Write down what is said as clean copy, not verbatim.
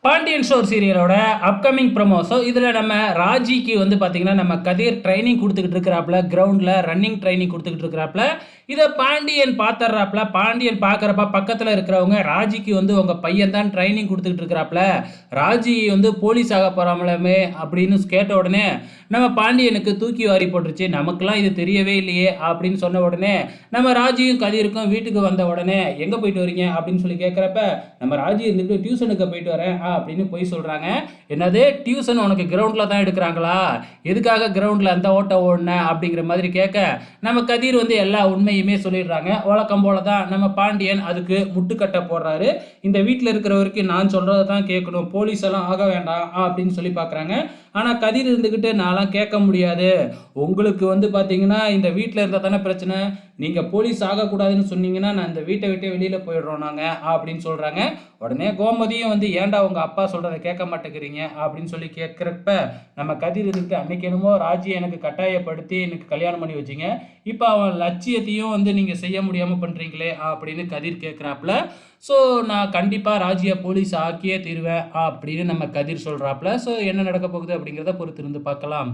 Pandian store சீரியலோட upcoming promo. So இதில் நம்ம ராஜிக்கு வந்து பார்த்தீங்கன்னா நம்ம கதிர் ட்ரைனிங் கொடுத்துக்கிட்டு இருக்கிறாப்புல, கிரவுண்டில் ரன்னிங் ட்ரைனிங் கொடுத்துக்கிட்டு இருக்கிறாப்புல. இதை பாண்டியன் பார்த்துட்றாப்புல. பாண்டியன் பார்க்குறப்ப பக்கத்தில் இருக்கிறவங்க ராஜிக்கு வந்து உங்கள் பையன் தான் ட்ரைனிங் கொடுத்துக்கிட்டு இருக்கிறாப்புல, ராஜி வந்து போலீஸ் ஆக போகிறாமலமே அப்படின்னு கேட்ட உடனே நம்ம பாண்டியனுக்கு தூக்கி வாரி போட்டுருச்சு. நமக்கெல்லாம் இது தெரியவே இல்லையே அப்படின்னு சொன்ன உடனே நம்ம ராஜியும் கதிருக்கும் வீட்டுக்கு வந்த உடனே எங்கே போயிட்டு வரீங்க அப்படின்னு சொல்லி கேட்குறப்ப நம்ம ராஜி இருந்துட்டு டியூஷனுக்கு போயிட்டு வரேன் அப்படின்னு போய் சொல்கிறாங்க. என்னது டியூஷன் உனக்கு கிரவுண்டில் தான் எடுக்கிறாங்களா, எதுக்காக கிரவுண்டில் அந்த ஓட்ட ஓடின அப்படிங்கிற மாதிரி கேட்க நம்ம கதிர் வந்து எல்லா உண்மையுமே சொல்லிடுறாங்க. வழக்கம் போல தான் நம்ம பாண்டியன் அதுக்கு முட்டுக்கட்டை போடுறாரு. இந்த வீட்டில் இருக்கிறவருக்கு நான் சொல்கிறத தான் கேட்கணும், போலீஸ் எல்லாம் ஆக வேண்டாம் அப்படின்னு சொல்லி பார்க்குறாங்க. ஆனால் கதிர் இருந்துக்கிட்டு நான்லாம் கேட்க முடியாது, உங்களுக்கு வந்து பார்த்தீங்கன்னா இந்த வீட்டில் இருந்தால் தானே பிரச்சனை, நீங்கள் போலீஸ் ஆகக்கூடாதுன்னு சொன்னீங்கன்னா நான் இந்த வீட்டை விட்டு வெளியில் போயிடுறோம் நாங்கள் அப்படின்னு சொல்கிறாங்க. உடனே கோமதியும் வந்து ஏன்டா உங்கள் அப்பா சொல்கிறத கேட்க மாட்டேங்கிறீங்க அப்படின்னு சொல்லி கேட்குறப்ப நம்ம கதிர் இருந்துட்டு அன்னைக்கு என்னமோ ராஜியை எனக்கு கட்டாயப்படுத்தி எனக்கு கல்யாணம் பண்ணி வச்சிங்க, இப்போ அவன் லட்சியத்தையும் வந்து நீங்கள் செய்ய முடியாமல் பண்ணுறீங்களே அப்படின்னு கதிர் கேட்குறாப்புல. ஸோ நான் கண்டிப்பாக ராஜியை போலீஸ் ஆக்கியே தீருவேன் அப்படின்னு நம்ம கதிர் சொல்கிறாப்புல. ஸோ என்ன நடக்க போகுது அப்படிங்கிறத பொறுத்திருந்து பார்க்கலாம்.